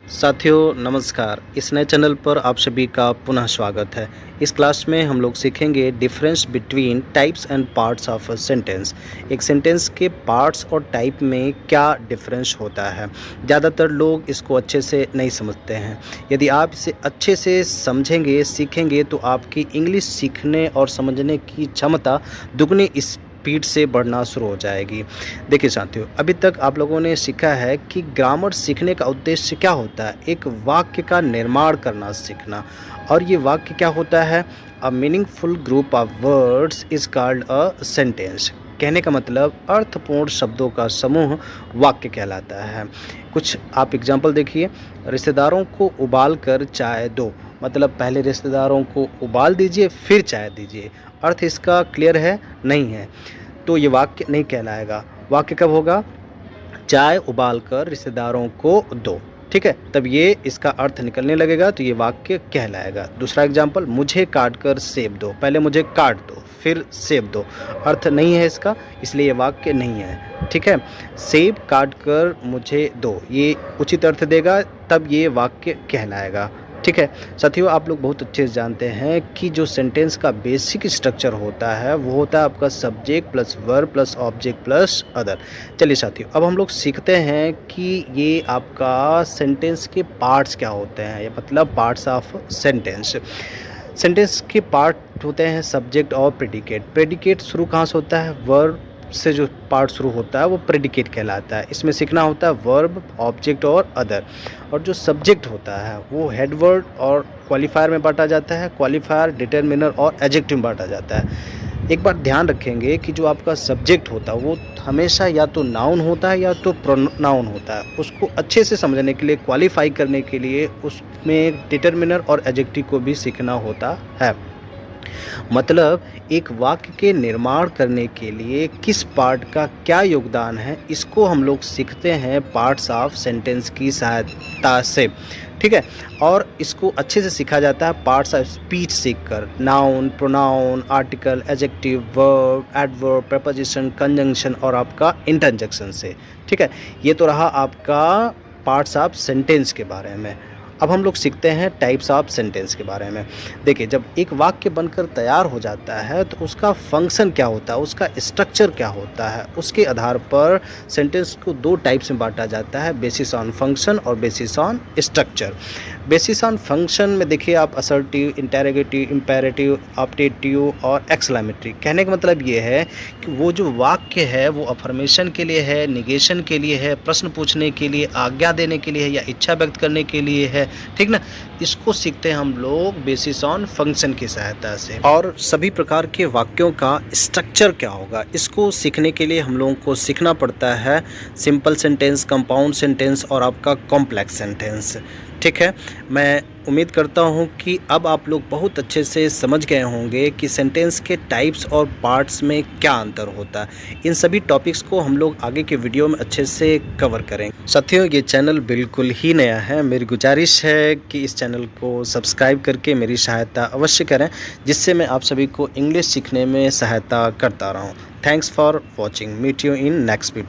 साथियों नमस्कार। इस नए चैनल पर आप सभी का पुनः स्वागत है। इस क्लास में हम लोग सीखेंगे difference between types and parts of a sentence. एक सेंटेंस के पार्ट्स और टाइप में क्या डिफरेंस होता है। ज़्यादातर लोग इसको अच्छे से नहीं समझते हैं। यदि आप इसे अच्छे से समझेंगे, सीखेंगे तो आपकी इंग्लिश सीखने और समझने की क्षमता दुगनी स्पीड से बढ़ना शुरू हो जाएगी। देखिए साथियों, अभी तक आप लोगों ने सीखा है कि ग्रामर सीखने का उद्देश्य क्या होता है। एक वाक्य का निर्माण करना सीखना, और ये वाक्य क्या होता है। A meaningful group of words is called a sentence. कहने का मतलब अर्थपूर्ण शब्दों का समूह वाक्य कहलाता है। कुछ आप एग्जाम्पल देखिए। रिश्तेदारों को उबाल कर चाय दो, मतलब पहले रिश्तेदारों को उबाल दीजिए फिर चाय दीजिए। अर्थ इसका क्लियर है? नहीं है तो ये वाक्य नहीं कहलाएगा। वाक्य कब होगा? चाय उबाल कर रिश्तेदारों को दो, ठीक है, तब ये इसका अर्थ निकलने लगेगा तो ये वाक्य कहलाएगा। दूसरा एग्जाम्पल, मुझे काट कर सेब दो। पहले मुझे काट दो फिर सेब दो, अर्थ नहीं है इसका, इसलिए ये वाक्य नहीं है, ठीक है। सेब काट कर मुझे दो, ये उचित अर्थ देगा, तब ये वाक्य कहलाएगा, ठीक है। साथियों, आप लोग बहुत अच्छे से जानते हैं कि जो सेंटेंस का बेसिक स्ट्रक्चर होता है वो होता है आपका subject plus verb plus object plus other. चलिए साथियों, अब हम लोग सीखते हैं कि ये आपका सेंटेंस के पार्ट्स क्या होते हैं, या मतलब पार्ट्स ऑफ सेंटेंस। सेंटेंस के पार्ट होते हैं सब्जेक्ट और प्रेडिकेट। प्रेडिकेट शुरू कहाँ से होता है? वर्ब से जो पार्ट शुरू होता है वो प्रेडिकेट कहलाता है। इसमें सीखना होता है वर्ब, ऑब्जेक्ट और अदर। और जो सब्जेक्ट होता है वो हेडवर्ड और क्वालिफायर में बांटा जाता है। क्वालिफायर, डिटरमिनर और एडजेक्टिव में बांटा जाता है। एक बात ध्यान रखेंगे कि जो आपका सब्जेक्ट होता है वो हमेशा या तो नाउन होता है या तो प्रोनाउन होता है। उसको अच्छे से समझने के लिए, क्वालिफाई करने के लिए उसमें डिटरमिनर और एडजेक्टिव को भी सीखना होता है। मतलब एक वाक्य के निर्माण करने के लिए किस पार्ट का क्या योगदान है, इसको हम लोग सीखते हैं पार्ट्स ऑफ सेंटेंस की सहायता से, ठीक है। और इसको अच्छे से सीखा जाता है पार्ट्स ऑफ स्पीच सीखकर। Noun, pronoun, article, adjective, verb, adverb, preposition, conjunction और आपका इंटरजेक्शन से, ठीक है। ये तो रहा आपका पार्ट्स ऑफ सेंटेंस के बारे में। अब हम लोग सीखते हैं टाइप्स ऑफ सेंटेंस के बारे में। देखिए, जब एक वाक्य बनकर तैयार हो जाता है तो उसका फंक्शन क्या होता है, उसका स्ट्रक्चर क्या होता है, उसके आधार पर सेंटेंस को दो टाइप्स में बांटा जाता है, बेसिस ऑन फंक्शन और basis on structure. Basis on function में देखिए आप असर्टिव, इंटेरोगेटिव, इम्पेरेटिव, ऑप्टेटिव और एक्सक्लेमेटरी। कहने का मतलब ये है कि वो जो वाक्य है वो अफर्मेशन के लिए है, निगेशन के लिए है, प्रश्न पूछने के लिए, आज्ञा देने के लिए है, या इच्छा व्यक्त करने के लिए है, ठीक ना। इसको सीखते हैं हम लोग बेसिस ऑन फंक्शन की सहायता से। और सभी प्रकार के वाक्यों का स्ट्रक्चर क्या होगा, इसको सीखने के लिए हम लोगों को सीखना पड़ता है सिंपल सेंटेंस, कंपाउंड सेंटेंस और आपका कॉम्प्लेक्स सेंटेंस, ठीक है। मैं उम्मीद करता हूं कि अब आप लोग बहुत अच्छे से समझ गए होंगे कि सेंटेंस के टाइप्स और पार्ट्स में क्या अंतर होता है। इन सभी टॉपिक्स को हम लोग आगे के वीडियो में अच्छे से कवर करेंगे। साथियों, ये चैनल बिल्कुल ही नया है, मेरी गुजारिश है कि इस चैनल को सब्सक्राइब करके मेरी सहायता अवश्य करें, जिससे मैं आप सभी को इंग्लिश सीखने में सहायता करता रहूँ। Thanks for watching. Meet you in next video.